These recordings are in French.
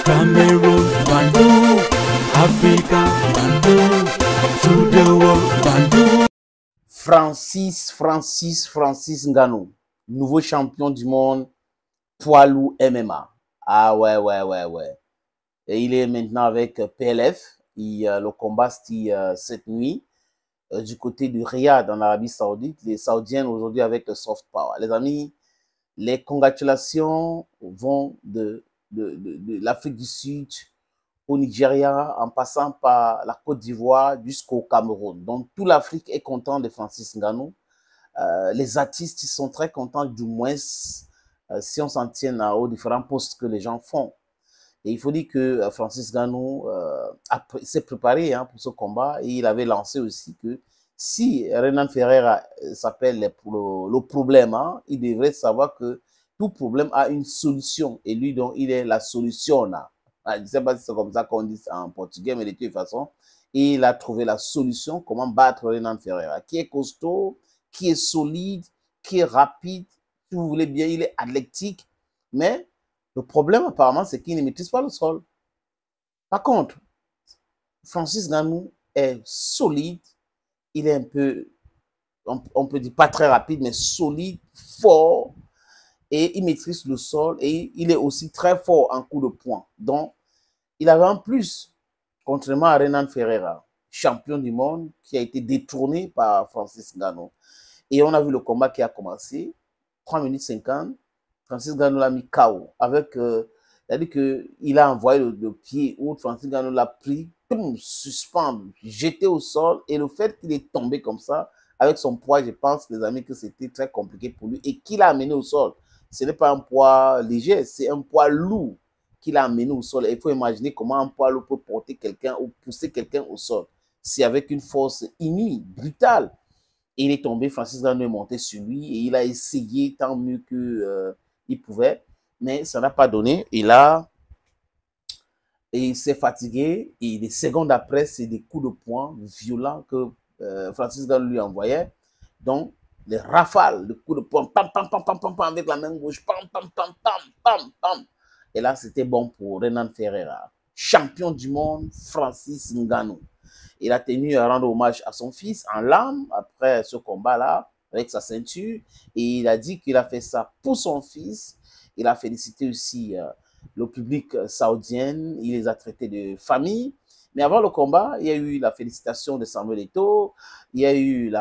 Cameroon, Bandou, Africa, Bandou, to the world, Bandou. Francis Ngannou, nouveau champion du monde poids lourd MMA. Ah ouais. Et il est maintenant avec PLF. Le combat c'était cette nuit du côté du Riyad en Arabie Saoudite. Les Saoudiens aujourd'hui avec le soft power. Les amis, les congratulations vont de l'Afrique du Sud au Nigeria, en passant par la Côte d'Ivoire jusqu'au Cameroun. Donc, toute l'Afrique est content de Francis Ngannou. Les artistes ils sont très contents, du moins, si on s'en tient aux différents postes que les gens font. Et il faut dire que Francis Ngannou s'est préparé pour ce combat et il avait lancé aussi que si Renan Ferreira s'appelle le problème, il devrait savoir que tout problème a une solution et lui, donc, il est la solution. Je ne sais pas si c'est comme ça qu'on dit en portugais, mais de toute façon, il a trouvé la solution, comment battre Renan Ferreira, qui est costaud, qui est solide, qui est rapide, si vous voulez bien, il est athlétique, mais le problème apparemment, c'est qu'il ne maîtrise pas le sol. Par contre, Francis Ngannou est solide, il est un peu, on peut dire pas très rapide, mais solide, fort, et il maîtrise le sol, et il est aussi très fort en coup de poing. Donc, il avait en plus, contrairement à Renan Ferreira, champion du monde, qui a été détrôné par Francis Ngannou. Et on a vu le combat qui a commencé, 3 minutes 50, Francis Ngannou l'a mis KO. C'est-à-dire qu'il a envoyé le pied où Francis Ngannou l'a pris, suspendu, jeté au sol. Et le fait qu'il est tombé comme ça, avec son poids, je pense, les amis, que c'était très compliqué pour lui. Et qu'il a amené au sol. Ce n'est pas un poids léger, c'est un poids lourd qu'il a amené au sol. Et il faut imaginer comment un poids lourd peut porter quelqu'un ou pousser quelqu'un au sol. C'est avec une force inouïe, brutale. Et il est tombé, Francis Ngannou est monté sur lui et il a essayé tant mieux qu'il pouvait, mais ça n'a pas donné. Il s'est fatigué et des secondes après, c'est des coups de poing violents que Francis Ngannou lui envoyait. Donc, les rafales de coups de poing, pam, pam, pam, pam, pam, pam, avec la main gauche, pam, pam, pam, pam, pam, pam. Et là, c'était bon pour Renan Ferreira. Champion du monde, Francis Ngannou. Il a tenu à rendre hommage à son fils en larmes après ce combat-là, avec sa ceinture. Et il a dit qu'il a fait ça pour son fils. Il a félicité aussi le public saoudien. Il les a traités de famille. Mais avant le combat, il y a eu la félicitation de Samuel Eto'o. Il y a eu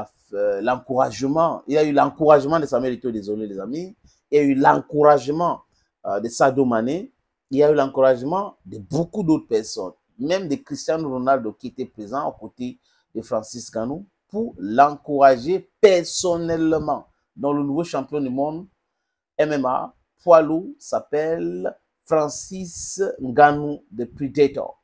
l'encouragement. Il y a eu l'encouragement de Samuel Eto'o, désolé les amis. Il y a eu l'encouragement de Sadio Mané. Il y a eu l'encouragement de beaucoup d'autres personnes, même de Cristiano Ronaldo qui était présent aux côtés de Francis Ngannou pour l'encourager personnellement. Donc le nouveau champion du monde MMA poids lourd s'appelle Francis Ngannou, the Predator.